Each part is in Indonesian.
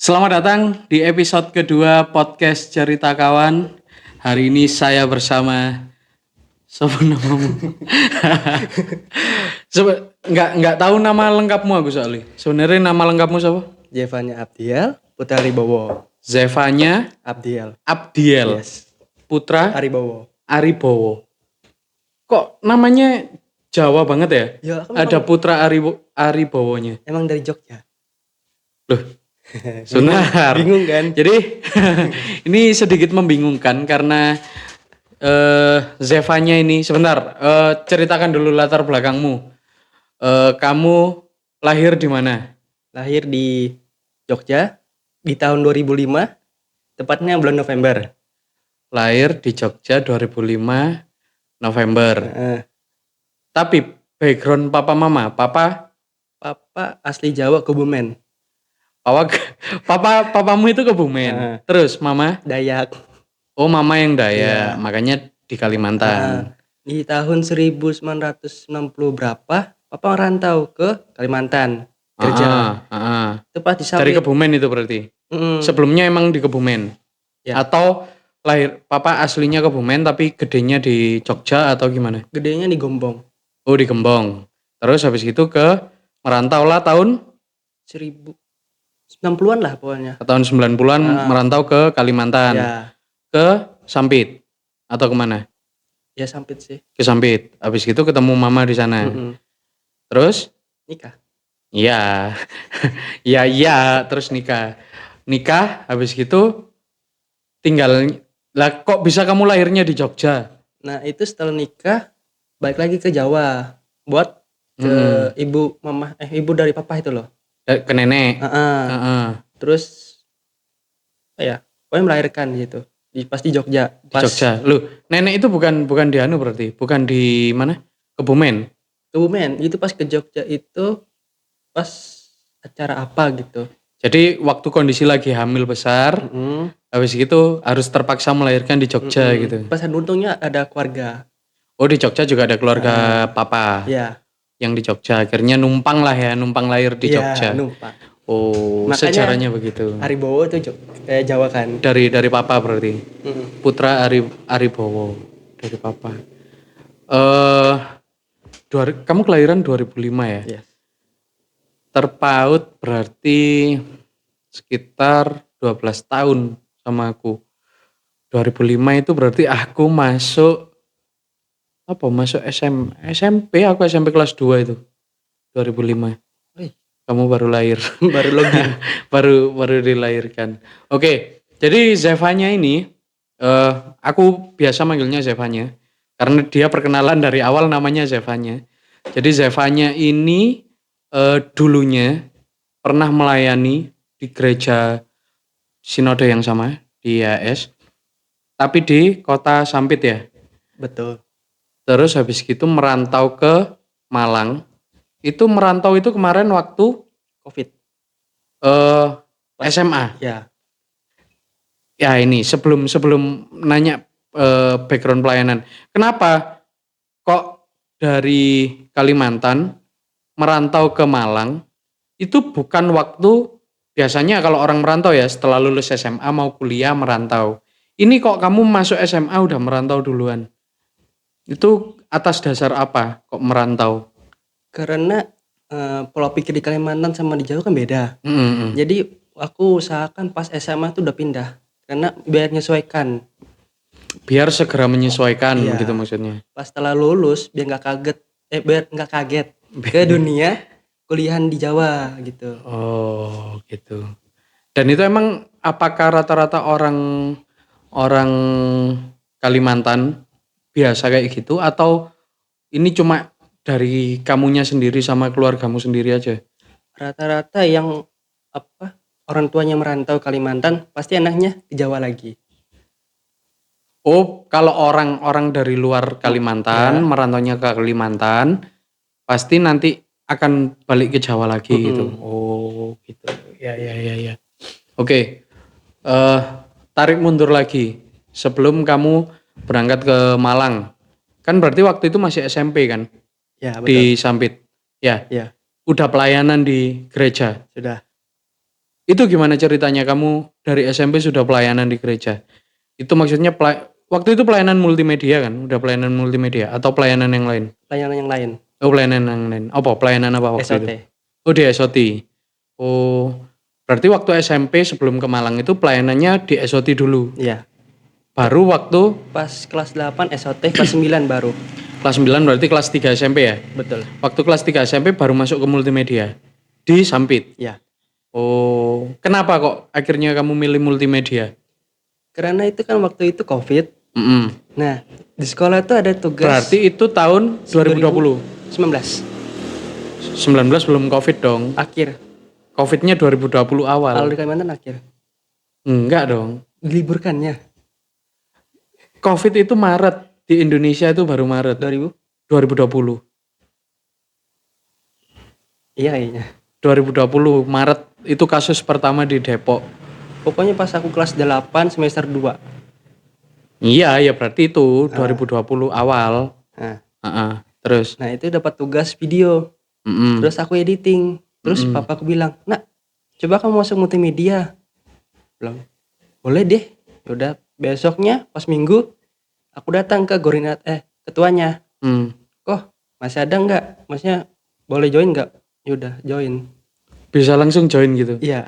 Selamat datang di episode kedua podcast Cerita Kawan. Hari ini saya bersama siapa namamu? Nggak tahu nama lengkapmu aku soalnya. Sebenarnya nama lengkapmu siapa? Zevanya Abdiel, Putra Aribowo. Zevanya Abdiel. Abdiel. Yes. Putra Aribowo. Aribowo. Kok namanya Jawa banget ya? Ya, aku Ada memang, Putra Aribowonya. emang dari Jogja. Loh, sebentar. Bingung kan? Jadi ini sedikit membingungkan karena Zevanya ini sebentar. Ceritakan dulu latar belakangmu. Kamu lahir di mana? Lahir di Jogja di tahun 2005, tepatnya bulan November. Lahir di Jogja 2005 November. Heeh. Tapi background papa mama, papa asli Jawa, Kebumen. papamu itu Kebumen. Terus mama? Dayak. Oh, mama yang Dayak. Iya. Makanya di Kalimantan. Di tahun 1960 berapa, papa merantau ke Kalimantan kerja. Tepat di Dari samping. Kebumen itu berarti. Sebelumnya emang di Kebumen. Ya. Atau lahir papa aslinya Kebumen tapi gedenya di Jogja atau gimana? Gedenya di Gombong. Oh, di Gembong. Terus habis itu merantau lah tahun 1090-an lah pokoknya. tahun 90-an merantau ke Kalimantan. Ya. Ke Sampit atau kemana? Ya Sampit sih. Ke Sampit. Habis itu ketemu mama di sana. Terus? Nikah. Iya. Iya, terus nikah. Nikah habis gitu tinggal lah, kok bisa kamu lahirnya di Jogja? Nah, itu setelah nikah balik lagi ke Jawa buat ke ibu dari papa itu loh. Ke nenek. Terus ya, pokoknya melahirkan gitu. Pas di Jogja. Di Jogja. Loh, nenek itu bukan di anu berarti, bukan di mana? Kebumen. Kebumen. Itu pas ke Jogja itu pas acara apa gitu. Jadi waktu kondisi lagi hamil besar, habis gitu harus terpaksa melahirkan di Jogja gitu. Pas untungnya ada keluarga. Oh, di Jogja juga ada keluarga papa. Iya. Yang di Jogja akhirnya numpang lahir di Jogja. Iya, numpang. Oh, makanya sejarahnya begitu. Aribowo itu kayak Jawa kan. Dari papa berarti. Putra Aribowo dari papa. Kamu kelahiran 2005 ya? Iya. Terpaut berarti sekitar 12 tahun sama aku. 2005 itu berarti aku masuk SMP, aku SMP kelas 2 itu. 2005. Kamu baru lahir. Baru login. baru dilahirkan. Oke, jadi Zevanya ini aku biasa manggilnya Zevanya karena dia perkenalan dari awal namanya Zevanya. Jadi Zevanya ini dulunya pernah melayani di gereja sinode yang sama di IAS, tapi di kota Sampit ya. Betul. Terus habis gitu merantau ke Malang. Itu merantau itu kemarin waktu COVID. SMA. Ya. Ya ini sebelum nanya background pelayanan. Kenapa kok dari Kalimantan merantau ke Malang? Itu bukan waktu biasanya kalau orang merantau ya setelah lulus SMA mau kuliah merantau. Ini kok kamu masuk SMA udah merantau duluan? Itu atas dasar apa kok merantau? Karena pola pikir di Kalimantan sama di Jawa kan beda. Jadi aku usahakan pas SMA tuh udah pindah karena biar menyesuaikan. Biar segera menyesuaikan gitu maksudnya. Pas setelah lulus biar nggak kaget ke dunia kuliahan di Jawa gitu. Oh gitu. Dan itu emang apakah rata-rata orang Kalimantan biasa kayak gitu atau ini cuma dari kamunya sendiri sama keluargamu sendiri aja? Rata-rata yang orang tuanya merantau Kalimantan pasti anaknya di Jawa lagi. Oh, kalau orang dari luar Kalimantan merantaunya ke Kalimantan pasti nanti akan balik ke Jawa lagi gitu. Oh gitu. Ya. Oke. Tarik mundur lagi sebelum kamu berangkat ke Malang. Kan berarti waktu itu masih SMP kan? Ya, betul. Di Sampit. Ya. Ya. Udah pelayanan di gereja? Sudah. Itu gimana ceritanya kamu dari SMP sudah pelayanan di gereja? Itu maksudnya waktu itu pelayanan multimedia kan? Udah pelayanan multimedia atau pelayanan yang lain? Pelayanan yang lain. Oh, pelayanan yang lain. Apa? Pelayanan apa waktu SOT. itu? Oh, di SOT. Oh, berarti waktu SMP sebelum ke Malang itu pelayanannya di SOT dulu. Iya. Baru waktu Pas kelas 8 SOT, kelas 9 baru. kelas 9 berarti kelas 3 SMP ya? Betul. Waktu kelas 3 SMP baru masuk ke multimedia. Di Sampit. Iya. Oh, kenapa kok akhirnya kamu milih multimedia? Karena itu kan waktu itu COVID. Mm-mm. Nah, di sekolah itu ada tugas. Berarti itu tahun 2020. 19 19 belum Covid dong. akhir. Covidnya 2020 awal. Kalau di Kalimantan akhir. Enggak dong. Diliburkannya Covid itu Maret. Di Indonesia itu baru Maret 2020. Iya kayaknya. 2020 Maret itu kasus pertama di Depok. Pokoknya pas aku kelas 8 semester 2. Iya, ya berarti itu 2020 awal. Nah, Terus nah itu dapat tugas video. mm-mm. Terus aku editing. Terus papaku bilang, "Nak, coba kamu masuk multimedia." Bilang, "Boleh deh." Yaudah, besoknya pas Minggu aku datang ke ketuanya. Kok masih ada nggak? Maksudnya boleh join nggak? Yaudah, join. Bisa langsung join gitu. Iya.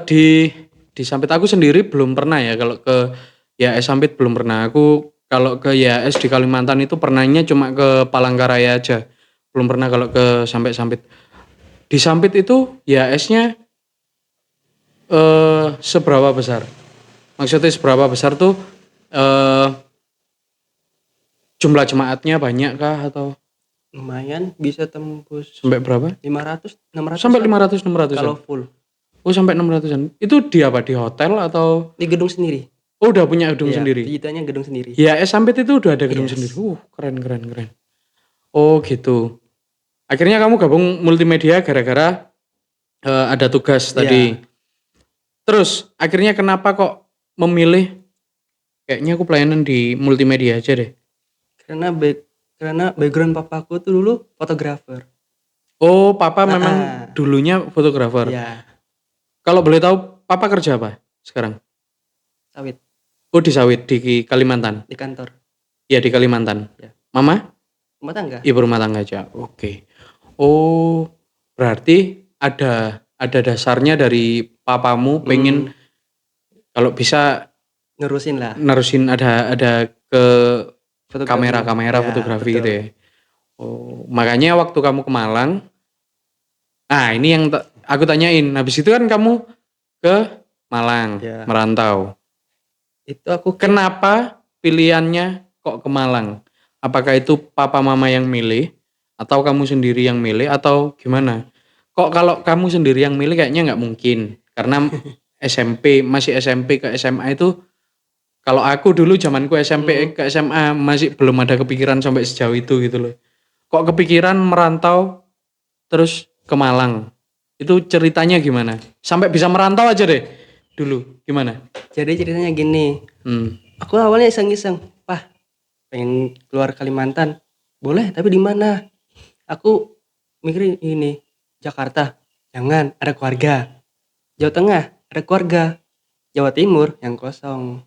Di Sampit aku sendiri belum pernah ya, kalau ke YAS Sampit belum pernah. Aku kalau ke YAS di Kalimantan itu pernahnya cuma ke Palangkaraya aja. Belum pernah kalau ke sampai Sampit. Di Sampit itu YAS-nya seberapa besar? Maksudnya seberapa besar tuh jumlah jemaatnya banyak kah atau Lumayan bisa tembus sampai berapa? 500, 600. Sampai 500 600. Kalau full. Oh, sampai 600-an. Itu di apa? Di hotel atau Di gedung sendiri. oh, udah punya gedung Iya, sendiri? Ditanya gedung sendiri. Ya, Sampit itu udah ada gedung Yes. sendiri. Keren. Oh, gitu. Akhirnya kamu gabung multimedia gara-gara ada tugas tadi. Terus akhirnya kenapa kok memilih kayaknya aku pelayanan di multimedia aja deh? Karena background papaku tuh dulu fotografer. Oh, papa memang dulunya fotografer. Iya, Kalau boleh tahu, papa kerja apa sekarang? sawit Oh, di sawit di Kalimantan. di kantor. Ya, di Kalimantan. Ya. Mama? Rumah tangga. Ibu rumah tangga aja. Oke. Oh, berarti ada dasarnya dari papamu pengen kalau bisa Nerusin lah. nerusin ada ke Fotografi. kamera Ya, fotografi betul. gitu ya. Oh, makanya waktu kamu ke Malang, ini yang aku tanyain. Habis itu kan kamu ke Malang, Ya. merantau. Itu aku Kenapa pilihannya kok ke Malang? Apakah itu papa mama yang milih atau kamu sendiri yang milih atau gimana? Kok kalau kamu sendiri yang milih kayaknya nggak mungkin, karena masih SMP ke SMA itu, kalau aku dulu zamanku SMP ke SMA masih belum ada kepikiran sampai sejauh itu gitu loh. Kok kepikiran merantau terus ke Malang? Itu ceritanya gimana? Sampai bisa merantau aja deh dulu, gimana? jadi ceritanya gini. Hmm. Aku awalnya iseng-iseng, "Pah, pengen keluar Kalimantan." "Boleh, tapi di mana?" Aku mikirin ini, Jakarta, jangan, ada keluarga. Jawa Tengah, ada keluarga. Jawa Timur yang kosong.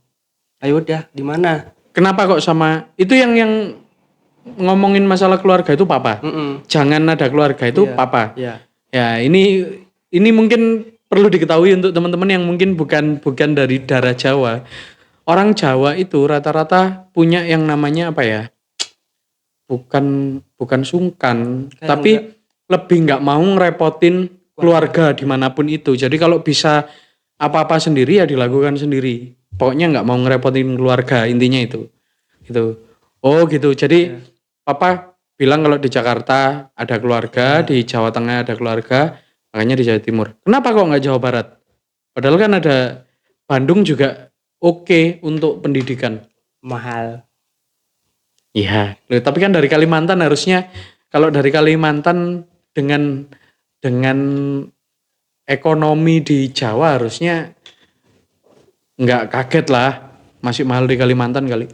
Ayo udah, di mana? Kenapa kok sama itu yang ngomongin masalah keluarga itu papa? Jangan ada keluarga itu Iya. papa. Iya. Ya, ini mungkin perlu diketahui untuk teman-teman yang mungkin bukan dari daerah Jawa. Orang Jawa itu rata-rata punya yang namanya apa ya? Bukan sungkan, Kayak tapi lebih nggak mau ngerepotin keluarga dimanapun itu. Jadi kalau bisa apa-apa sendiri ya dilakukan sendiri. Pokoknya nggak mau ngerepotin keluarga, intinya itu. Gitu. Oh gitu. Jadi papa bilang kalau di Jakarta ada keluarga, di Jawa Tengah ada keluarga, makanya di Jawa Timur. Kenapa kok nggak Jawa Barat? Padahal kan ada Bandung juga oke untuk pendidikan. Mahal. Iya, tapi kan dari Kalimantan harusnya, kalau dari Kalimantan dengan ekonomi di Jawa harusnya nggak kaget lah, masih mahal di Kalimantan kali.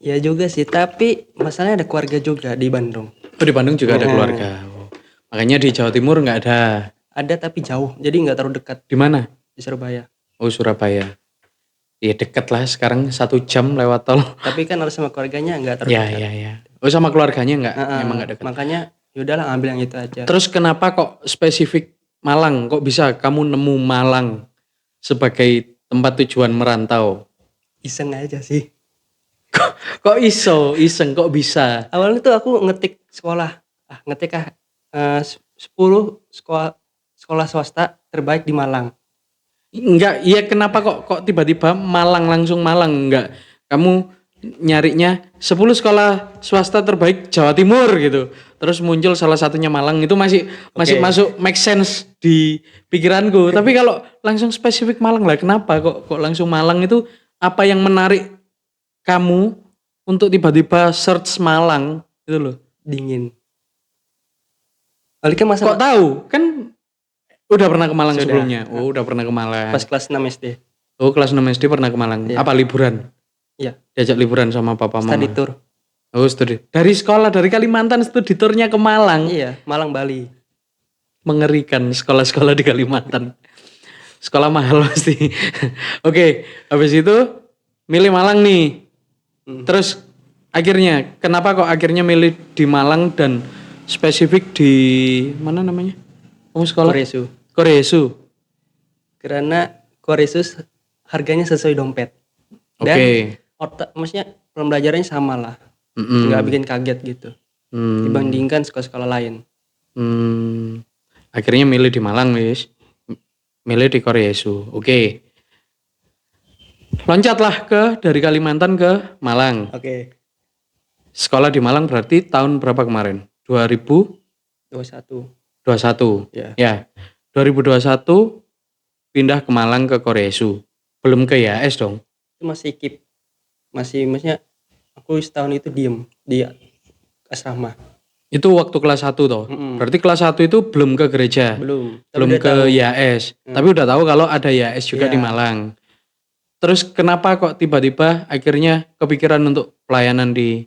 Ya juga sih, tapi masalahnya ada keluarga juga di Bandung. Oh, di Bandung juga ada keluarga. Oh. Makanya di Jawa Timur nggak ada. ada tapi jauh. Jadi nggak terlalu dekat Di mana? di Surabaya. Oh, Surabaya. Ya deket lah sekarang 1 jam lewat tol. Tapi kan harus sama keluarganya nggak terlalu Ya, dekat. ya, ya. Oh, sama keluarganya enggak? Heeh, Emang enggak dekat. makanya yaudahlah ambil yang itu aja. Terus kenapa kok spesifik Malang? Kok bisa kamu nemu Malang sebagai tempat tujuan merantau? Iseng aja sih. Kok iseng kok bisa? Awalnya tuh aku ngetik sekolah. Ngetik 10 sekolah swasta terbaik di Malang. Enggak, iya kenapa kok tiba-tiba Malang, langsung Malang? Enggak, kamu nyarinya 10 sekolah swasta terbaik Jawa Timur gitu. Terus muncul salah satunya Malang, itu masih Oke. masuk make sense di pikiranku. Tapi kalau langsung spesifik Malang lah, kenapa kok langsung Malang itu, apa yang menarik kamu untuk tiba-tiba search Malang gitu loh? Dingin. Kali kan masa Kok tahu? Kan udah pernah ke Malang Sudah. sebelumnya. Oh, udah pernah ke Malang. pas kelas 6 SD. Oh, kelas 6 SD pernah ke Malang. Iya. Apa liburan? Iya. Diajak liburan sama papa mama. Study tour. Oh, studi. Dari sekolah dari Kalimantan studi tournya ke Malang. Iya, Malang Bali. Mengerikan sekolah-sekolah di Kalimantan. Sekolah mahal pasti. Oke, habis itu milih Malang nih. Terus akhirnya kenapa kok akhirnya milih di Malang dan spesifik di mana namanya? Kamu sekolah? Koresu. Koresu. Karena Koresu harganya sesuai dompet. Dan Oke. maksudnya pembelajarannya sama lah. Mm-mm. Nggak bikin kaget gitu. Hmm. Dibandingkan sekolah-sekolah lain. Akhirnya milih di Malang, wis. Milih di Koresu. Oke. Loncatlah dari Kalimantan ke Malang. Oke. Sekolah di Malang berarti tahun berapa kemarin? 2021. 21. Ya. Ya. 2021 pindah ke Malang ke Koresu. Belum ke YAS dong. Itu masih keep. Maksudnya aku setahun itu diem di asrama. Itu waktu kelas 1 toh. Mm-mm. Berarti kelas 1 itu belum ke gereja. Belum. Tapi Belum udah ke tahu. YAS. Tapi udah tahu kalau ada YAS juga Iya. di Malang. Terus kenapa kok tiba-tiba akhirnya kepikiran untuk pelayanan di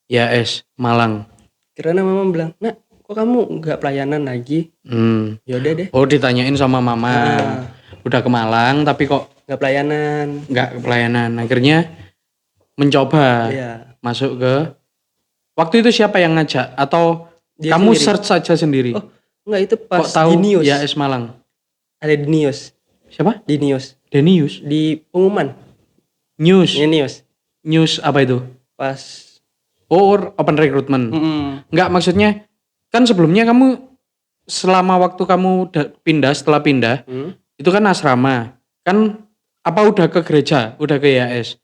YAS Malang? Karena mama bilang, "Nak, kok kamu nggak pelayanan lagi?" Yaudah deh. Oh, ditanyain sama mama. Ah. Udah ke Malang tapi kok Nggak pelayanan. nggak ke pelayanan. Akhirnya mencoba Iya. masuk ke. Waktu itu siapa yang ngajak atau Dia kamu sendiri. search saja sendiri? Oh, enggak, itu pas Kok tahu di Nius. YAS Malang? Ada di Nius. Siapa? Di Nius. Denius. Di pengumuman. News. Ini Nius. News apa itu? Pas. Oh, open recruitment. Enggak, maksudnya kan sebelumnya kamu selama waktu kamu setelah pindah itu kan asrama. Kan apa udah ke gereja, udah ke YAS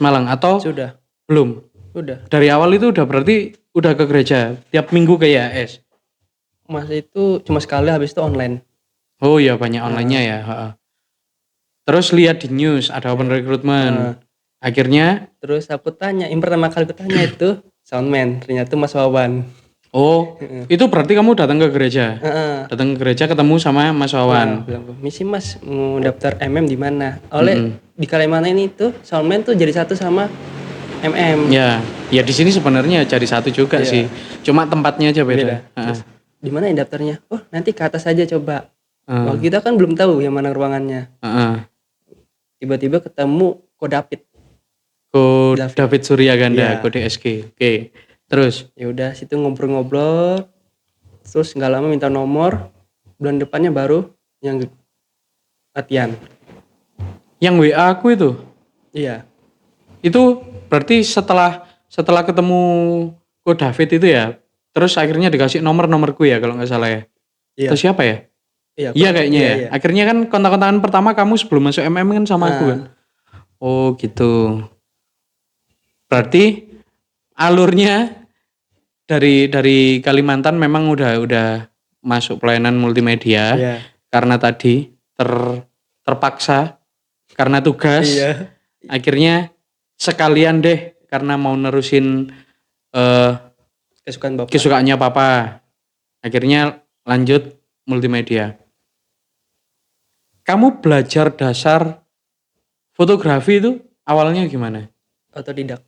Malang atau Sudah. belum? Udah. Dari awal itu udah berarti udah ke gereja tiap minggu ke YAS. Mas itu cuma sekali, habis itu online. Oh iya, banyak online-nya ya. Ha-ha. Terus lihat di news ada open recruitment. Akhirnya Terus aku tanya, yang pertama kali aku tanya itu soundman, ternyata Mas Wawan. oh, itu berarti kamu datang ke gereja. Heeh. Datang ke gereja ketemu sama Mas Wawan. Bilang, "Misi Mas mau daftar MM di mana?" Oleh di Kalimantan ini tuh soundman tuh jadi satu sama MM. Ya, ya di sini sebenarnya jadi satu juga sih. Cuma tempatnya aja beda. Terus, di mana ya daftarnya? Oh, nanti ke atas aja coba. Waktu kita kan belum tahu yang mana ruangannya. Tiba-tiba ketemu Kodapit. David Surya Ganda, Iya. kode SG. Oke. Terus Ya udah, situ ngobrol-ngobrol. Terus nggak lama minta nomor. Bulan depannya baru yang latihan. yang WA aku itu, Iya. itu berarti setelah ketemu Ko David itu ya, terus akhirnya dikasih nomorku ya kalau nggak salah ya. Iya. Itu siapa ya? Iya kayaknya ya. Iya. Akhirnya kan kontak-kontakan pertama kamu sebelum masuk MM kan sama aku kan. Oh gitu. Berarti alurnya dari Kalimantan memang udah masuk pelayanan multimedia. Iya. Karena tadi terpaksa karena tugas. Iya. Akhirnya sekalian deh karena mau nerusin Kesukaan Bapak. kesukaannya papa. Akhirnya lanjut multimedia. Kamu belajar dasar fotografi itu awalnya gimana? Otodidak.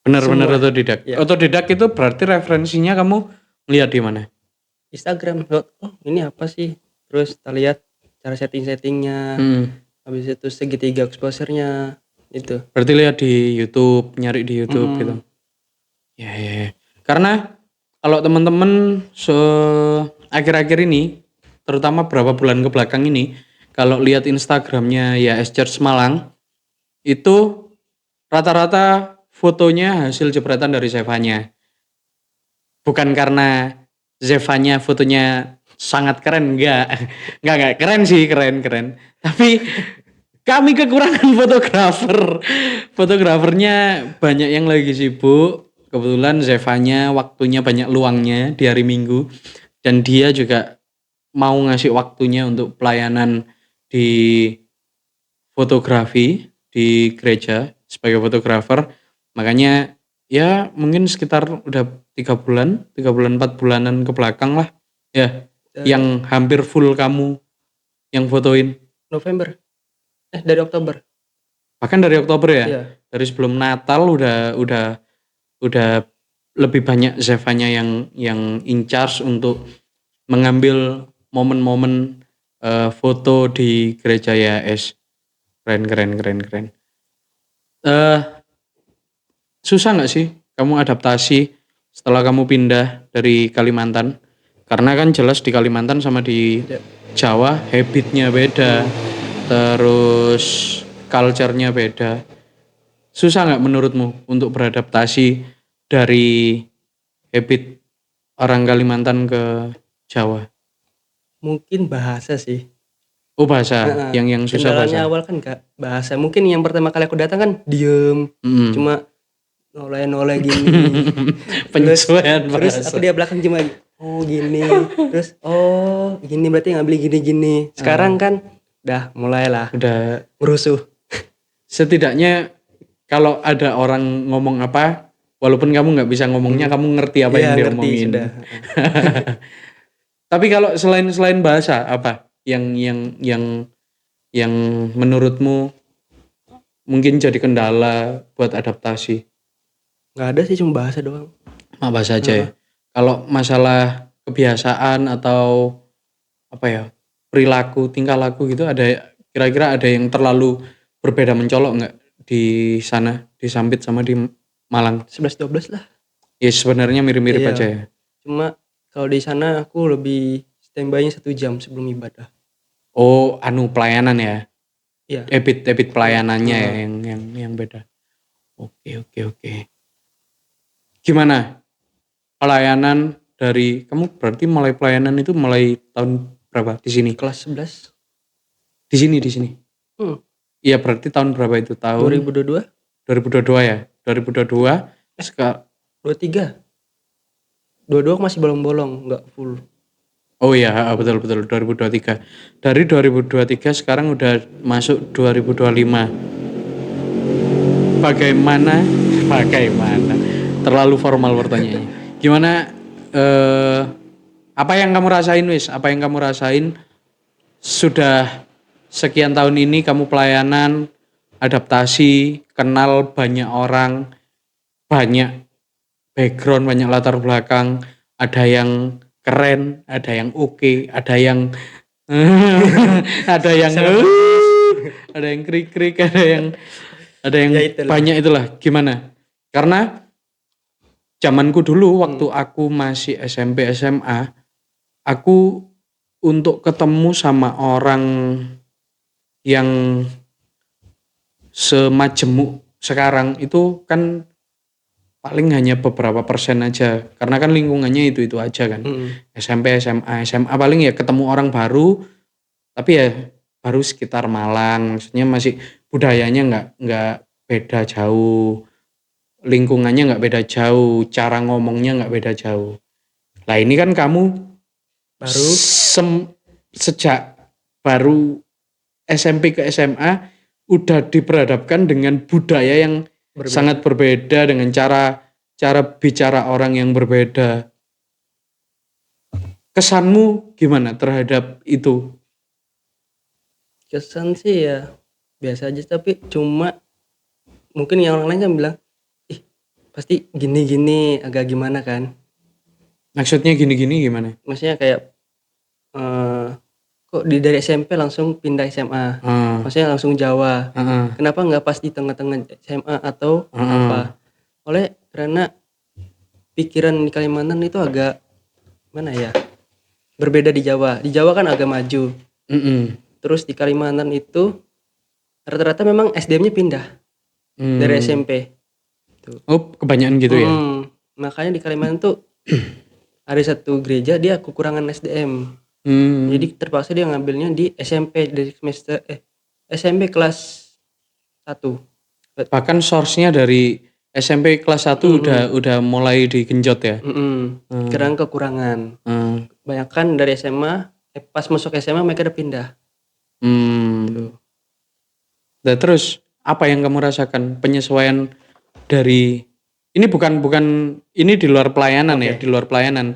Benar-benar Semua. otodidak. Iya. Otodidak itu berarti referensinya kamu lihat di mana? Instagram. Oh ini apa sih? Terus kita lihat cara setting-settingnya. Habis itu segitiga exposure-nya itu. Berarti lihat di YouTube, nyari di YouTube Mm-mm. gitu. Ya. Karena kalau teman-teman akhir-akhir ini, terutama berapa bulan ke belakang ini, kalau lihat Instagramnya ya S Church Malang, itu rata-rata fotonya hasil jepretan dari Zevanya. Bukan karena Zevanya fotonya sangat keren, enggak keren sih, keren. Tapi kami kekurangan fotografer. Fotografernya banyak yang lagi sibuk. Kebetulan Zevanya waktunya banyak luangnya di hari Minggu. Dan dia juga mau ngasih waktunya untuk pelayanan di fotografi di gereja sebagai fotografer. Makanya ya mungkin sekitar udah 3 bulan 4 bulanan ke belakang lah. Ya, yang hampir full kamu yang fotoin. November. Dari Oktober. Bahkan dari Oktober ya. Iya. Dari sebelum Natal udah lebih banyak Zevanya yang in charge untuk mengambil momen-momen foto di gereja YAS. Keren. Susah nggak sih kamu adaptasi setelah kamu pindah dari Kalimantan? Karena kan jelas di Kalimantan sama di Jawa habitnya beda, terus culture-nya beda. Susah nggak menurutmu untuk beradaptasi dari habit orang Kalimantan ke Jawa? Mungkin bahasa sih. Oh bahasa, yang susah Kendalanya bahasa. awal kan Kak, bahasa. Mungkin yang pertama kali aku datang kan diem, cuma noleh gini. Penyesuaian Terus bahasa. aku dia belakang cuma oh gini. Terus oh gini berarti ngambil gini. Sekarang kan udah mulailah Udah ngerusuh. setidaknya kalau ada orang ngomong apa, walaupun kamu nggak bisa ngomongnya, kamu ngerti apa yang Iya dia ngerti omongin. sudah. Tapi kalau selain bahasa apa yang menurutmu mungkin jadi kendala buat adaptasi? Nggak ada sih, cuma bahasa doang. Bahasa aja ya. Kalau masalah kebiasaan atau apa ya, perilaku, tingkah laku gitu, ada kira-kira ada yang terlalu berbeda mencolok nggak di sana, di Sampit sama di Malang? 11-12 lah. Ya sebenarnya mirip-mirip Iya. aja ya. Cuma kalau di sana aku lebih standby-nya 1 jam sebelum ibadah. Oh, pelayanan ya. Iya. Habit pelayanannya ya yang beda. Oke. Gimana pelayanan dari kamu, berarti mulai pelayanan itu mulai tahun berapa di sini? Kelas 11. Di sini. Iya, berarti tahun berapa itu? Tahun 2022. 2022 ya. 2022 sekarang 23. 22 masih bolong-bolong, nggak full. Oh iya, betul 2023. Dari 2023 sekarang udah masuk 2025. Bagaimana? Terlalu formal pertanyaannya. Gimana apa yang kamu rasain wis? Apa yang kamu rasain sudah sekian tahun ini kamu pelayanan, adaptasi, kenal banyak orang, banyak background, banyak latar belakang, ada yang keren, ada yang oke, ada yang ada yang ada yang krik-krik, ada yang Ya itulah. banyak itulah. Gimana? Karena zamanku dulu waktu aku masih SMP SMA, aku untuk ketemu sama orang yang semajemuk sekarang itu kan paling hanya beberapa persen aja, karena kan lingkungannya itu aja kan. SMP SMA paling ya ketemu orang baru, tapi ya baru sekitar Malang, maksudnya masih budayanya nggak beda jauh, lingkungannya nggak beda jauh, cara ngomongnya nggak beda jauh. Lah ini kan kamu Baru sejak baru SMP ke SMA udah diperhadapkan dengan budaya yang sangat berbeda, dengan cara bicara orang yang berbeda. Kesanmu gimana terhadap itu? kesan sih ya biasa aja, tapi cuma mungkin yang orang lain kan bilang ih pasti gini agak gimana kan. Maksudnya gini-gini gimana? Maksudnya kayak kok dari SMP langsung pindah SMA, Heeh. maksudnya langsung Jawa, Heeh. kenapa nggak pas di tengah-tengah SMA atau Heeh. apa? Karena pikiran di Kalimantan itu agak mana ya, berbeda di Jawa. Di Jawa kan agak maju, Mm-mm. terus di Kalimantan itu rata-rata memang SDM-nya pindah dari SMP. Oh, kebanyakan gitu ya? Makanya di Kalimantan tuh ada satu gereja dia kekurangan SDM. Jadi terpaksa dia ngambilnya di SMP dari SMP kelas 1. Bahkan source-nya dari SMP kelas 1 udah mulai digenjot ya? Karena kekurangan. Kebanyakan dari SMA, pas masuk SMA mereka udah pindah. Nah, terus apa yang kamu rasakan penyesuaian dari ini bukan ini di luar pelayanan ya, di luar pelayanan.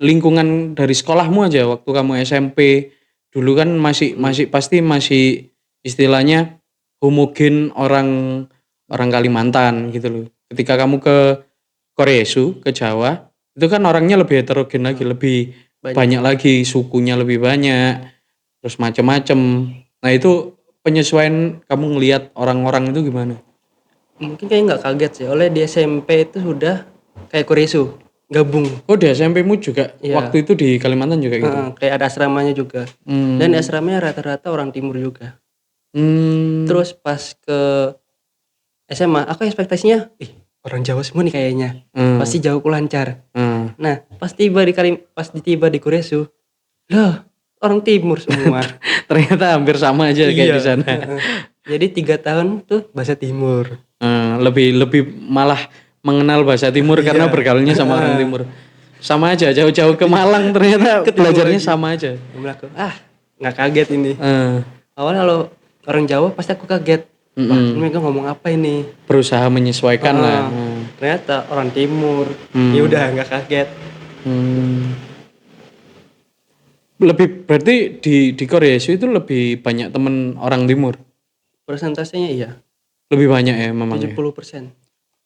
Lingkungan dari sekolahmu aja waktu kamu SMP dulu kan masih pasti masih istilahnya homogen orang Kalimantan gitu loh. Ketika kamu ke Koresu, ke Jawa, itu kan orangnya lebih heterogen lagi, lebih banyak lagi, sukunya lebih banyak, terus macem-macem. Nah itu penyesuaian kamu ngelihat orang-orang itu gimana? Mungkin kayak nggak kaget sih, oleh di SMP itu sudah kayak Koresu gabung. Oh di SMP-mu juga waktu itu di Kalimantan juga gitu? Kayak ada asramanya juga. Dan asramanya rata-rata orang timur juga. Terus pas ke SMA, aku ekspektasinya, orang Jawa semua nih kayaknya, pasti jauhku lancar. Nah, pas tiba di Koresu, lah orang timur semua. Ternyata hampir sama aja kayak di sana. Jadi 3 tahun tuh bahasa timur. Lebih malah mengenal bahasa timur karena bergaulnya sama orang timur. Sama aja, jauh-jauh ke Malang ternyata belajarnya sama aja. Aku, nggak kaget ini. Awalnya kalau orang Jawa pasti aku kaget. Wah, ini mereka ngomong apa ini? Berusaha menyesuaikan lah. Ternyata orang timur. Ya udah nggak kaget. Lebih berarti di Korea itu lebih banyak temen orang timur. Persentasenya iya. Lebih banyak ya memang 70%.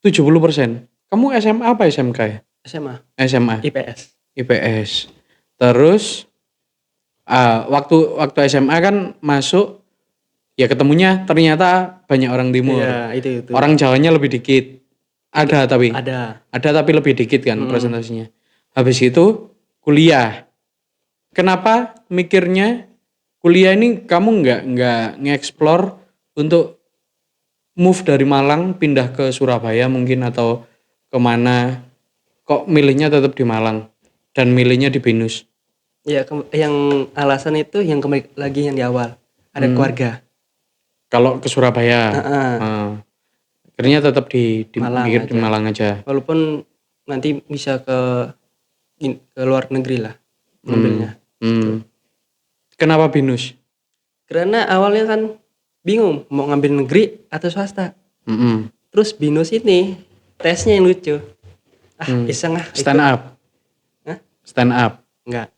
70%. Kamu SMA apa SMK ya? SMA. IPS. Terus waktu SMA kan masuk ya ketemunya ternyata banyak orang timur. Iya, itu. Orang Jawanya lebih dikit. Ada tapi lebih dikit kan presentasinya. Habis itu kuliah. Kenapa mikirnya kuliah ini kamu nggak nge-explore untuk move dari Malang pindah ke Surabaya mungkin atau kemana? Kok milihnya tetap di Malang dan milihnya di BINUS? Ya, yang alasan itu yang kembali lagi yang di awal. Ada keluarga. Kalau ke Surabaya, akhirnya tetap di Malang aja. Walaupun nanti bisa ke luar negeri lah ngambilnya. Kenapa BINUS? Karena awalnya kan bingung mau ngambil negeri atau swasta. Terus BINUS ini tesnya yang lucu. Iseng Stand up. Hah? Stand up. Enggak.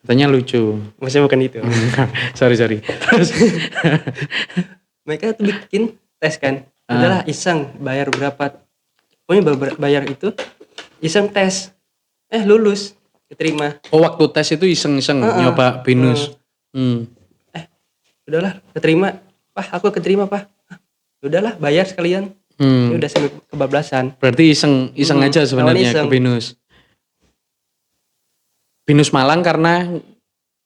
Katanya lucu. Maksudnya bukan itu. sorry. Terus mereka tuh bikin tes kan. Udahlah iseng bayar berapa. Pokoknya bayar itu iseng tes. Lulus. Diterima. Oh waktu tes itu iseng-iseng nyoba BINUS. Udahlah keterima. Aku keterima Pak. Udahlah bayar sekalian. Ya udah sampai kebablasan. Berarti iseng aja sebenarnya ke BINUS. BINUS Malang karena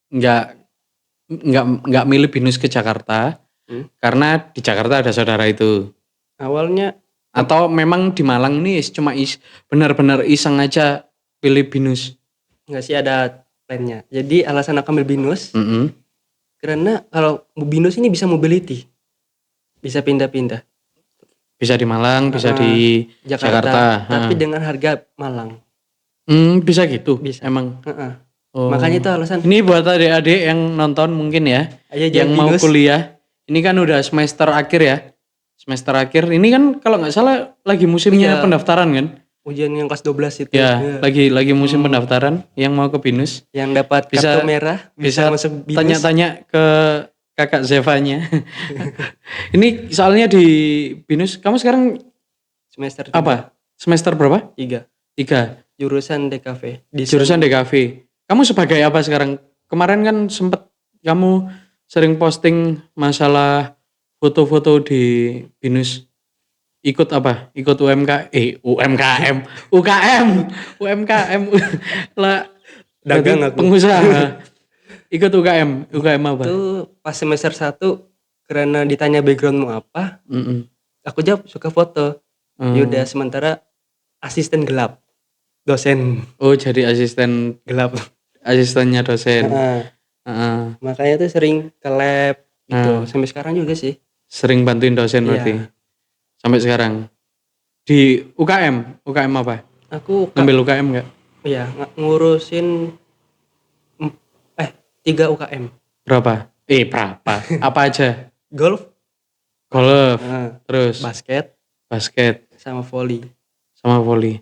nggak milih BINUS ke Jakarta karena di Jakarta ada saudara itu. Awalnya atau memang di Malang nih cuma benar-benar iseng aja pilih BINUS. Nggak sih, ada plannya. Jadi alasan aku ambil BINUS karena kalau BINUS ini bisa mobility, bisa pindah-pindah. Bisa di Malang, bisa di Jakarta. Tapi dengan harga Malang. Bisa gitu? Bisa. Emang? Makanya itu alasan. Ini buat adik-adik yang nonton mungkin ya, yang mau kuliah. Ini kan udah semester akhir ya. Semester akhir. Ini kan kalau nggak salah lagi musimnya pendaftaran kan? Ujian yang kelas 12 itu. Ya, lagi musim pendaftaran yang mau ke BINUS. Yang dapat kartu merah bisa masuk BINUS. Tanya-tanya ke kakak Zevanya. Ini soalnya di BINUS, kamu sekarang semester 3. apa? Semester berapa? 3. jurusan DKV. Jurusan DKV. Kamu sebagai apa sekarang? Kemarin kan sempet kamu sering posting masalah foto-foto di BINUS. Ikut apa? Ikut UMKM, UKM, UMKM lah. Dagang Berarti aku. pengusaha. Ikut UKM apa? Itu pas semester 1 karena ditanya backgroundmu apa, Mm-mm. aku jawab suka foto. Yaudah sementara asisten gelap, dosen Oh, jadi gelap. asistennya dosen. Heeh. Heeh. Makanya tuh sering ke lab gitu. Nah, Sampai sekarang juga sih. sering bantuin dosen berarti. Iya. Sampai sekarang. Di UKM apa? Aku Ngambil UKM enggak? ya ngurusin 3 UKM. Berapa? Berapa? Apa aja? Golf, Golf, heeh, terus basket, sama volley. sama volley.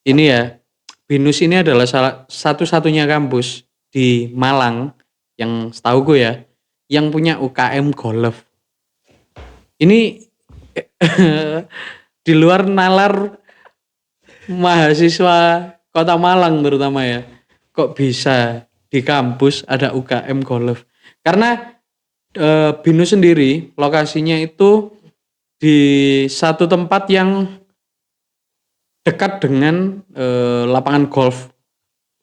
Ini ya, BINUS ini adalah salah satu-satunya kampus di Malang yang setahu gue ya, yang punya UKM golf. Ini di luar nalar mahasiswa Kota Malang terutama ya. Kok bisa di kampus ada UKM golf? Karena BINUS sendiri lokasinya itu di satu tempat yang dekat dengan lapangan golf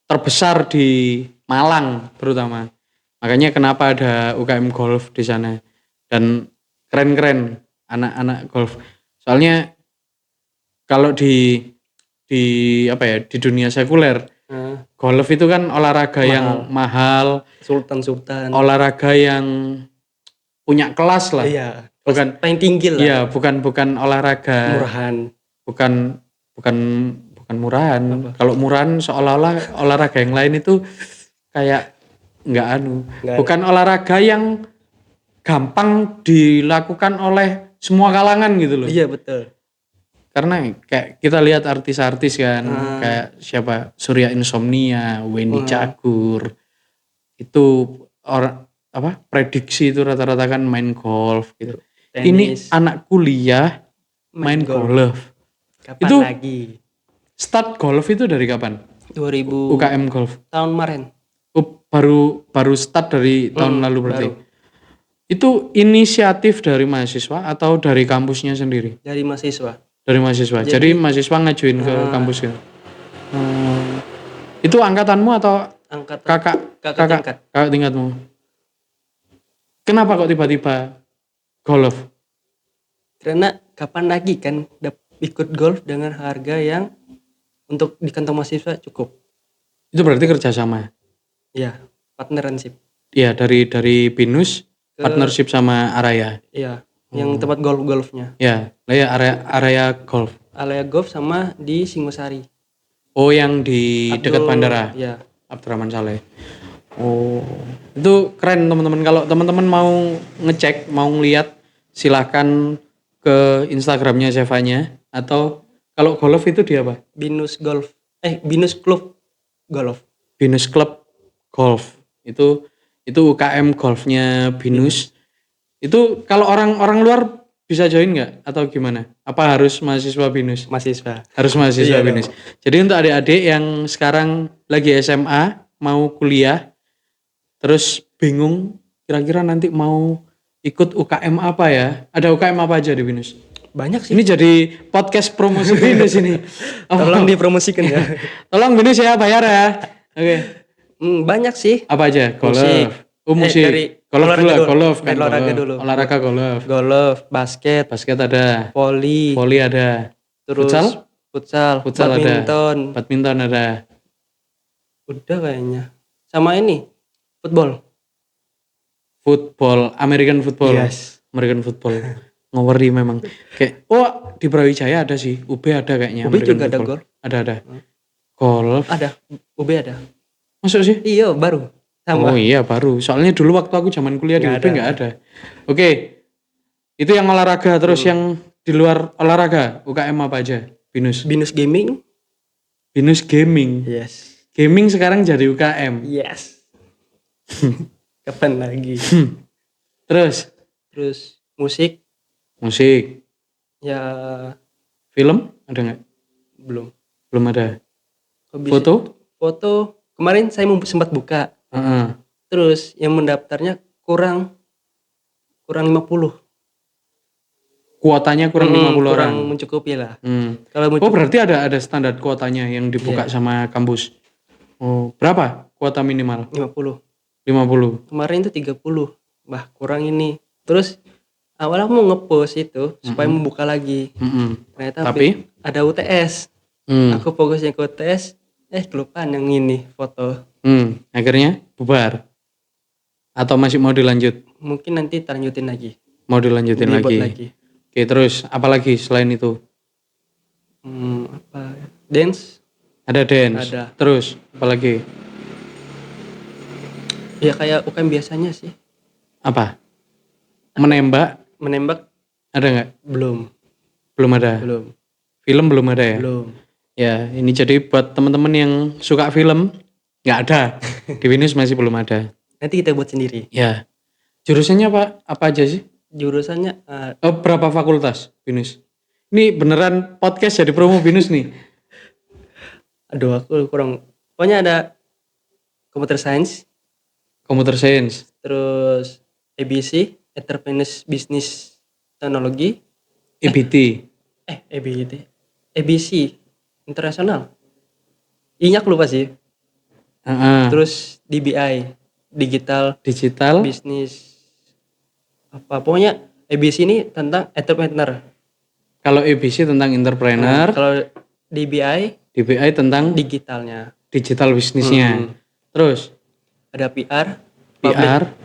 terbesar di Malang terutama. Makanya kenapa ada UKM golf di sana dan keren-keren anak-anak golf. Soalnya kalau di apa ya, di dunia sekuler, golf itu kan olahraga yang mahal, Sultan. olahraga yang punya kelas lah. Iya, Bukan paling tinggi lah. Iya, bukan olahraga Murahan. bukan murahan. Kalau murahan seolah-olah olahraga yang lain itu kayak nggak bukan olahraga yang gampang dilakukan oleh semua kalangan gitu loh. Iya, betul. Karena kayak kita lihat artis-artis kan, kayak siapa, Surya Insomnia, Wendy Cagur, itu orang apa, prediksi itu rata-rata kan main golf gitu. Tenis. Ini anak kuliah main golf. Kapan Itu lagi? start golf itu dari kapan? 2000 UKM golf. tahun kemarin. Oh, baru start dari tahun lalu berarti. Baru. Itu inisiatif dari mahasiswa atau dari kampusnya sendiri? Dari mahasiswa. Dari mahasiswa. Jadi mahasiswa ngajuin ke kampus gitu. Itu angkatanmu atau kakak tingkatmu? Kenapa kok tiba-tiba golf? Karena kapan lagi kan ikut golf dengan harga yang untuk di kantong mahasiswa cukup. Itu berarti kerjasama? Iya, partnership. Iya, dari BINUS partnership sama Araya. Iya, yang tempat golfnya. Ya, area golf. Area golf sama di Singosari. Oh, yang di dekat bandara. Iya. Abdurrahman Saleh. Oh, itu keren teman-teman. Kalau teman-teman mau ngecek, mau ngeliat, silahkan ke Instagramnya Zevanya. Atau kalau golf itu di apa? Binus Golf. Binus Club Golf. BINUS Club Golf. Itu UKM golfnya BINUS. Itu kalau orang luar bisa join nggak atau gimana? Apa harus mahasiswa BINUS? Mahasiswa. Harus mahasiswa Iya, BINUS. Jadi untuk adik-adik yang sekarang lagi SMA, mau kuliah, terus bingung kira-kira nanti mau ikut UKM apa ya? Ada UKM apa aja di BINUS? Banyak sih. Ini jadi podcast promosi BINUS ini. Tolong dipromosikan ya. Tolong BINUS ya, bayar ya. Oke. Banyak sih. Apa aja? Golf. Musik. Musik. Dari Golf kan. olahraga dulu. Olahraga golf. Golf, basket ada. volley ada. terus futsal Badminton ada. Udah kayaknya. Sama ini, football. American football. Yes. American football. Ngeri memang. Kayak di Brawijaya ada sih, UB ada kayaknya. UB American juga ada football. golf. Ada. Golf. Ada, UB ada. Masuk sih? Iya, baru. Sama. Oh iya, baru. Soalnya dulu waktu aku zaman kuliah di UB nggak ada. Oke. Itu yang olahraga, terus yang di luar olahraga, UKM apa aja? BINUS. Binus Gaming. BINUS Gaming. Yes. Gaming sekarang jadi UKM. Yes. Kapan lagi? Terus musik. Musik. Ya Film ada nggak? belum. Belum ada. Habis Foto? foto kemarin saya sempat buka. Heeh. Terus yang mendaftarnya kurang 50. Kuotanya kurang 50 orang. Kurang mencukupi lah. Oh Kalau mencukupi berarti ada standar kuotanya yang dibuka sama kampus. Oh berapa kuota minimal? 50. 50. Kemarin itu 30. Bah, kurang ini. Terus awal aku mau ngepost itu supaya membuka lagi. Ternyata Tapi ada UTS. Aku fokusnya ke UTS, kelupaan yang ini foto. akhirnya bubar. Atau masih mau dilanjut? Mungkin nanti lanjutin lagi. Mau dilanjutin Dibuat lagi. Oke, terus apa lagi selain itu? Apa? Dance? Ada dance. Ada. Terus apa lagi? Ya kayak UKM biasanya sih. Apa? Menembak? Menembak Ada nggak? belum. Belum ada. Belum. Film belum ada ya? Belum. Ya, ini jadi buat teman-teman yang suka film, nggak ada. Di Binus masih belum ada. Nanti kita buat sendiri. Ya. Jurusannya apa aja sih? Jurusannya Berapa fakultas Binus? Ini beneran podcast jadi promo Binus nih. aduh aku kurang. Pokoknya ada Computer Science, Computer Science, terus ABC, Entrepreneurs Business Technology, EBT, ABC, internasional. I-nya aku lupa sih. Terus DBI, Digital Business apa pokoknya ABC ini tentang entrepreneur. Kalau ABC tentang entrepreneur, kalau DBI tentang digitalnya, digital bisnisnya. Terus ada PR,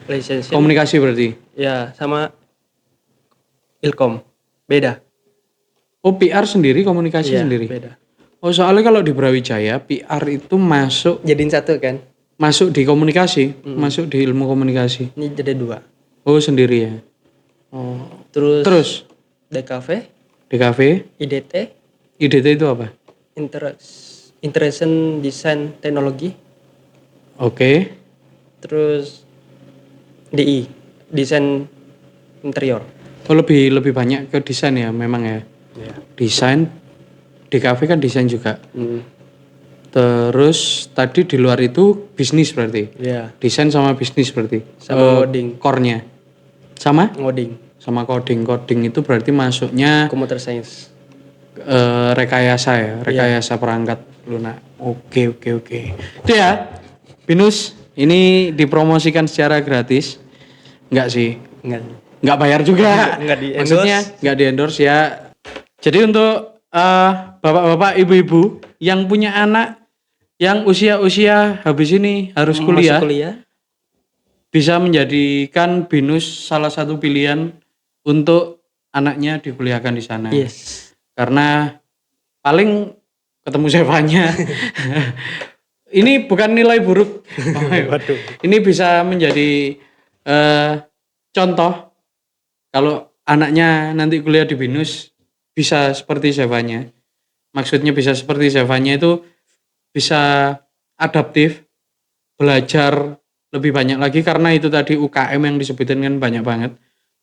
Relations, komunikasi berarti. Ya, sama Ilkom. Beda. Oh, PR sendiri, komunikasi sendiri. Beda. Oh, soalnya kalau di Brawijaya PR itu masuk Jadiin satu kan? Masuk di komunikasi, masuk di ilmu komunikasi. Ini jadi 2. Oh, sendiri ya. Oh. Terus DKV, IDT itu apa? Interaction Design Technology. Oke. Terus DI, Desain Interior. Oh, lebih banyak ke desain ya memang ya. Desain, DKV kan desain juga. Terus tadi di luar itu bisnis berarti. Iya. Desain sama bisnis berarti. Sama coding. Core-nya. Sama? Ngoding. Sama coding. Coding itu berarti masuknya Computer Science. rekayasa ya, rekayasa perangkat lunak. Oke. Itu ya. Binus ini dipromosikan secara gratis. Enggak sih. Enggak bayar juga. Enggak di-endorse. Maksudnya enggak di-endorse ya. Jadi untuk bapak-bapak, ibu-ibu yang punya anak yang usia habis ini harus kuliah, bisa menjadikan Binus salah satu pilihan untuk anaknya dikuliahkan di sana. Yes. Karena paling ketemu Sevanya. Ini bukan nilai buruk. Waduh. Ini bisa menjadi contoh kalau anaknya nanti kuliah di Binus bisa seperti Sevanya. Maksudnya bisa seperti Sevanya itu bisa adaptif, belajar lebih banyak lagi karena itu tadi UKM yang disebutin kan banyak banget.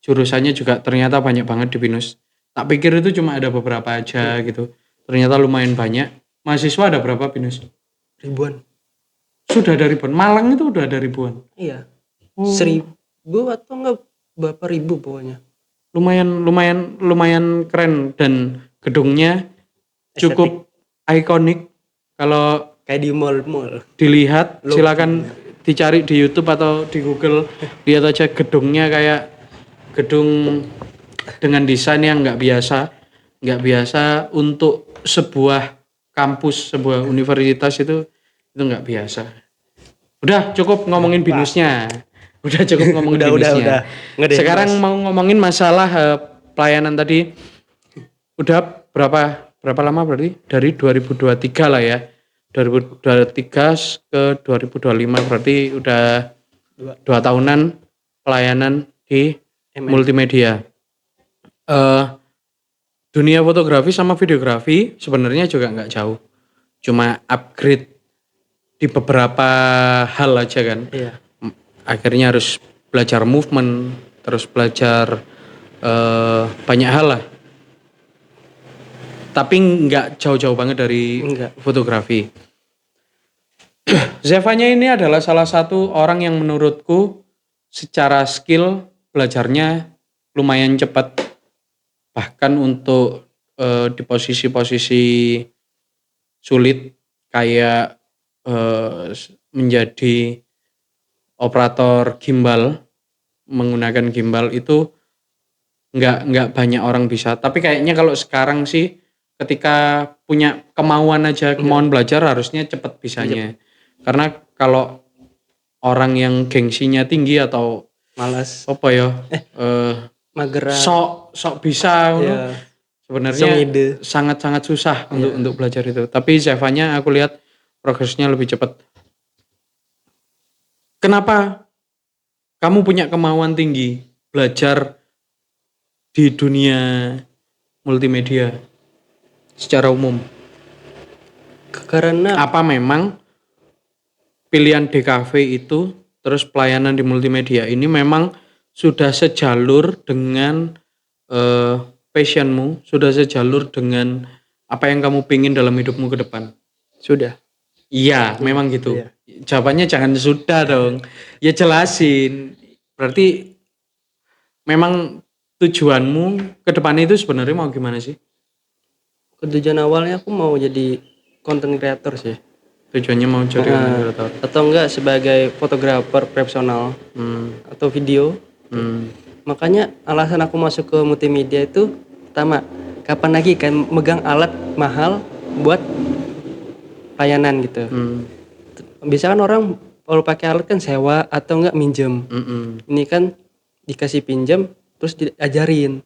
Jurusannya juga ternyata banyak banget di Binus. Tak pikir itu cuma ada beberapa aja gitu. Ternyata lumayan banyak. Mahasiswa ada berapa Binus? Ribuan. Sudah ada ribuan. Malang itu udah ada ribuan. Iya. 1.000 atau enggak berapa ribu pokoknya. Lumayan keren dan gedungnya cukup ikonik. Kalau kayak di mall-mall. Dilihat, silakan dicari di YouTube atau di Google. Lihat aja gedungnya kayak gedung dengan desain yang nggak biasa untuk sebuah kampus, sebuah universitas itu nggak biasa. Udah cukup ngomongin Binusnya. Udah cukup ngomongin Binusnya. Sekarang mau ngomongin masalah pelayanan tadi. Udah berapa lama berarti? Dari 2023 lah ya. 2023 ke 2025 berarti udah 2 tahunan pelayanan di multimedia. Dunia fotografi sama videografi sebenarnya juga nggak jauh. Cuma upgrade di beberapa hal aja kan. Iya. Akhirnya harus belajar movement, terus belajar banyak hal lah. Tapi nggak jauh-jauh banget dari fotografi. Zevanya ini adalah salah satu orang yang menurutku secara skill belajarnya lumayan cepat. Bahkan untuk di posisi-posisi sulit kayak menjadi operator gimbal, menggunakan gimbal itu nggak banyak orang bisa. Tapi kayaknya kalau sekarang sih ketika punya kemauan aja, kemauan belajar harusnya cepat bisanya. Karena kalau orang yang gengsinya tinggi atau Malas. apa ya, Mageran. sok bisa ngono, Ya. sebenarnya Sengide. sangat-sangat susah untuk belajar itu. Tapi Zevanya aku lihat progresnya lebih cepat. Kenapa kamu punya kemauan tinggi belajar di dunia multimedia secara umum? Karena Apa memang pilihan DKV itu terus pelayanan di multimedia ini memang sudah sejalur dengan passionmu, sudah sejalur dengan apa yang kamu pingin dalam hidupmu ke depan? sudah. Iya, memang gitu. Iya. Jawabannya jangan sudah dong. Ya jelasin. Berarti memang tujuanmu ke depan itu sebenarnya mau gimana sih? Tujuan awalnya aku mau jadi content creator sih. Tujuannya mau jadi content creator. Atau enggak sebagai fotografer profesional atau video. Makanya alasan aku masuk ke multimedia itu pertama, kapan lagi kan megang alat mahal buat pelayanan gitu. Biasa kan orang kalau pakai alat kan sewa atau enggak minjem. Ini kan dikasih pinjam terus diajarin.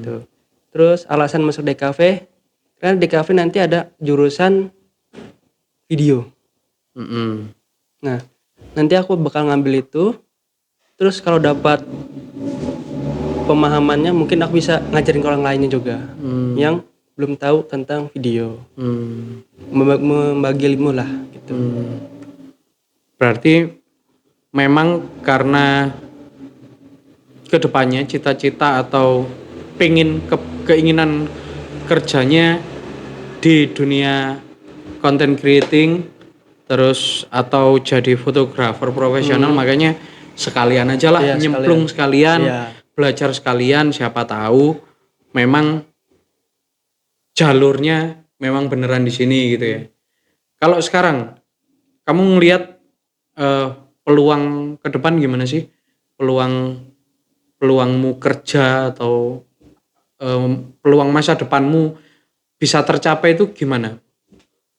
Tuh. Terus alasan masuk DKV, karena DKV nanti ada jurusan video. Nah, nanti aku bakal ngambil itu. Terus kalau dapat pemahamannya mungkin aku bisa ngajarin ke orang lainnya juga yang belum tahu tentang video. Membagi ilmu lah gitu. Berarti memang karena kedepannya cita-cita atau keinginan kerjanya di dunia content creating terus atau jadi fotografer profesional, makanya sekalian aja lah, Iya, nyemplung sekalian, Iya. belajar sekalian, siapa tahu memang jalurnya memang beneran di sini gitu ya. Kalau sekarang kamu ngelihat peluang ke depan gimana sih? Peluangmu kerja atau peluang masa depanmu bisa tercapai itu gimana?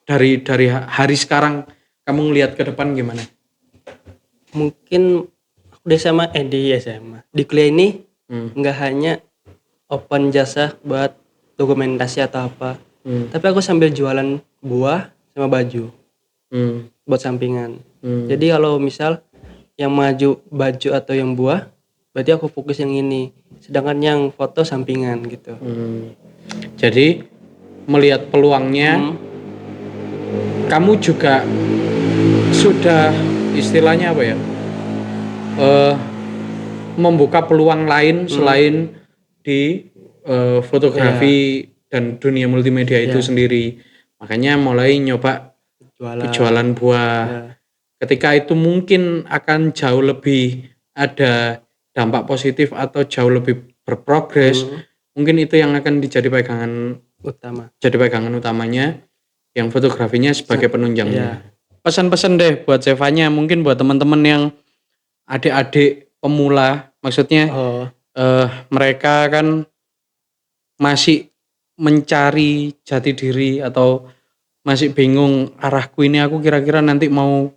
Dari hari sekarang kamu ngelihat ke depan gimana? Mungkin aku di SMA di kuliah ini nggak hanya open jasa buat dokumentasi atau apa, tapi aku sambil jualan buah sama baju buat sampingan. Jadi kalau misal yang maju baju atau yang buah, berarti aku fokus yang ini, sedangkan yang foto sampingan gitu. Jadi melihat peluangnya, kamu juga sudah istilahnya apa ya, membuka peluang lain selain di fotografi dan dunia multimedia itu sendiri. Makanya mulai nyoba jualan buah. Ketika itu mungkin akan jauh lebih ada dampak positif atau jauh lebih berprogres, mungkin itu yang akan jadi pegangan utamanya, yang fotografinya sebagai penunjangnya. Pesan-pesan deh buat Zevanya, mungkin buat teman-teman yang adik-adik pemula, maksudnya mereka kan masih mencari jati diri atau masih bingung arahku ini, aku kira-kira nanti mau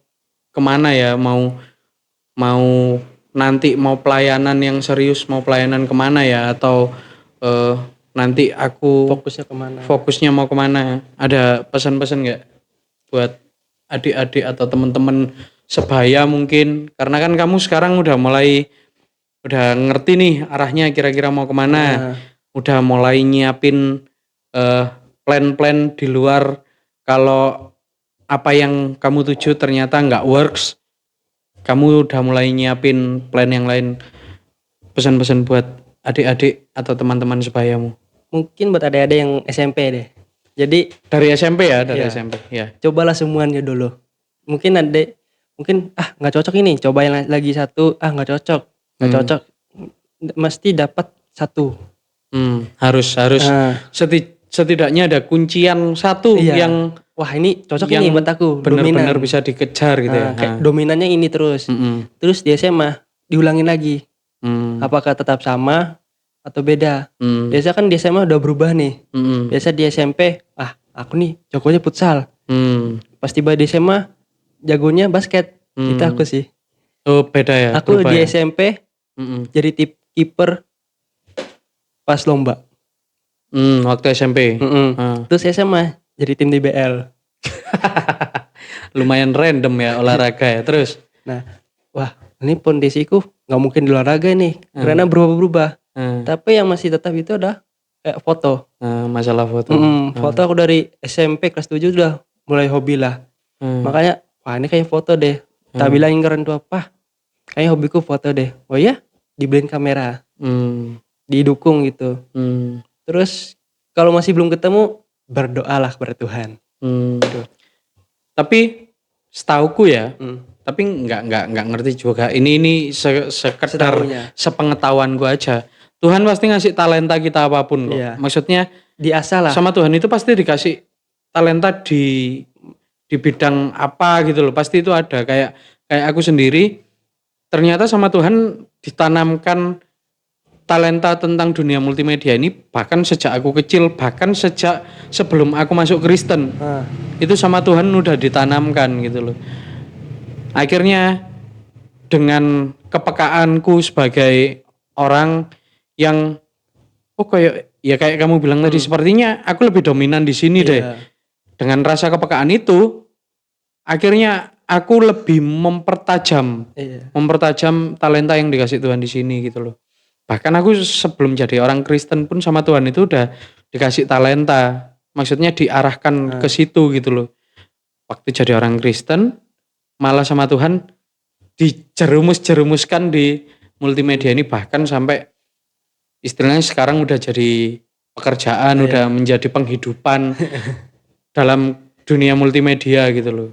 kemana ya, mau nanti mau pelayanan yang serius, mau pelayanan kemana ya, atau nanti aku fokusnya mau kemana. Ada pesan-pesan nggak buat adik-adik atau teman-teman sebaya mungkin, karena kan kamu sekarang udah ngerti nih arahnya kira-kira mau kemana, udah mulai nyiapin plan-plan di luar kalau apa yang kamu tuju ternyata nggak works, kamu udah mulai nyiapin plan yang lain. Pesan-pesan buat adik-adik atau teman-teman sebayamu. Mungkin buat adik-adik yang SMP deh. Jadi dari SMP ya, SMP ya. Cobalah semuanya dulu. mungkin nggak cocok ini, cobain lagi satu, nggak cocok, mesti dapat satu. Harus Nah, setidaknya ada kuncian satu iya. yang Wah ini cocok yang ini buat aku, benar-benar dominan. bisa dikejar gitu ya. Kayak dominannya ini terus. Terus di SMA diulangin lagi. Apakah tetap sama atau beda? Biasa kan di SMA udah berubah nih. Biasa di SMP, aku nih jagonya futsal. Pas tiba di SMA, jagonya basket. Itu aku sih. Oh beda ya. Aku di ya? SMP jadi kiper pas lomba. Waktu SMP. Terus SMA jadi tim DBL. Lumayan random ya olahraga ya. Terus? Nah, wah ini kondisiku nggak mungkin di olahraga nih, karena berubah-berubah. Tapi yang masih tetap itu ada kayak foto. Masalah foto. Foto aku dari SMP kelas 7 udah mulai hobi lah. Makanya, wah ini kayak foto deh. Tak bilangin ke orang tua, "Pah, kayaknya hobiku foto deh." Oh ya, dibeliin kamera. Didukung gitu. Terus kalau masih belum ketemu, berdoalah kepada Tuhan. Tapi setauku ya, tapi nggak ngerti juga. Ini sekedar sepengetahuan gua aja. Tuhan pasti ngasih talenta kita apapun kok. Iya. Maksudnya Diasah lah. sama Tuhan itu pasti dikasih talenta di bidang apa gitu loh. Pasti itu ada. Kayak aku sendiri ternyata sama Tuhan ditanamkan talenta tentang dunia multimedia ini bahkan sejak aku kecil, bahkan sejak sebelum aku masuk Kristen. Itu sama Tuhan udah ditanamkan gitu loh. Akhirnya dengan kepekaanku sebagai orang yang kayak kamu bilang tadi, sepertinya aku lebih dominan di sini deh. Dengan rasa kepekaan itu akhirnya aku lebih mempertajam talenta yang dikasih Tuhan di sini gitu loh. Bahkan aku sebelum jadi orang Kristen pun sama Tuhan itu udah dikasih talenta. Maksudnya diarahkan ke situ gitu loh. Waktu jadi orang Kristen malah sama Tuhan dijerumuskan di multimedia ini, bahkan sampai istilahnya sekarang udah jadi pekerjaan, udah menjadi penghidupan dalam dunia multimedia gitu loh.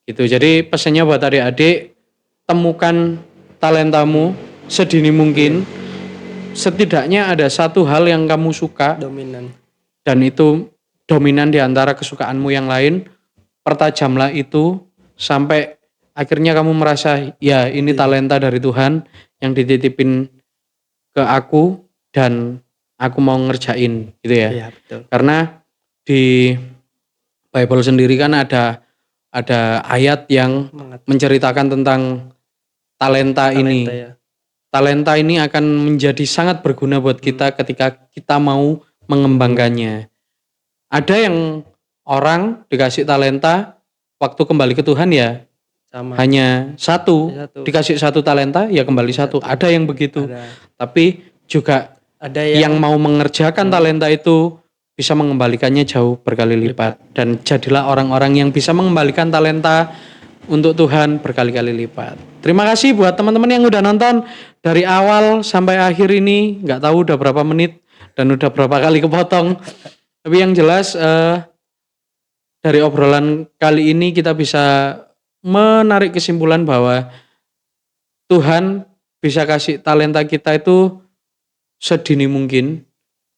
Gitu. Jadi pesannya buat adik-adik, temukan talentamu sedini mungkin. Setidaknya ada satu hal yang kamu suka, dominan, dan itu dominan di antara kesukaanmu yang lain. Pertajamlah itu sampai akhirnya kamu merasa ya ini talenta dari Tuhan yang dititipin ke aku dan aku mau ngerjain gitu ya. Iya, betul. Karena di Bible sendiri kan ada ayat yang menceritakan tentang talenta ini. Ya. Talenta ini akan menjadi sangat berguna buat kita ketika kita mau mengembangkannya. Ada yang orang dikasih talenta, waktu kembali ke Tuhan ya sama. Hanya satu, dikasih satu talenta ya kembali satu. Ada yang begitu. Tapi juga ada yang mau mengerjakan talenta itu bisa mengembalikannya jauh berkali lipat. Dan jadilah orang-orang yang bisa mengembalikan talenta untuk Tuhan berkali-kali lipat. Terima kasih buat teman-teman yang udah nonton dari awal sampai akhir ini. Gak tahu udah berapa menit dan udah berapa kali kepotong. Tapi yang jelas dari obrolan kali ini kita bisa menarik kesimpulan bahwa Tuhan bisa kasih talenta kita itu sedini mungkin.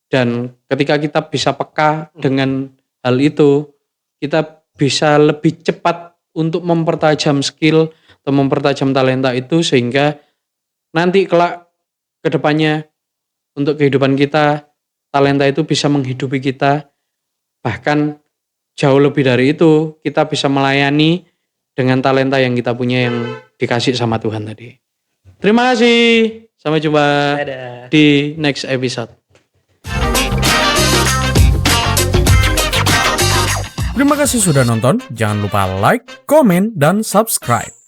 Dan ketika kita bisa peka dengan hal itu, kita bisa lebih cepat untuk mempertajam skill atau mempertajam talenta itu, sehingga nanti kelak ke depannya untuk kehidupan kita, talenta itu bisa menghidupi kita. Bahkan jauh lebih dari itu, kita bisa melayani dengan talenta yang kita punya yang dikasih sama Tuhan tadi. Terima kasih. Sampai jumpa di next episode. Terima kasih sudah nonton. Jangan lupa like, komen, dan subscribe.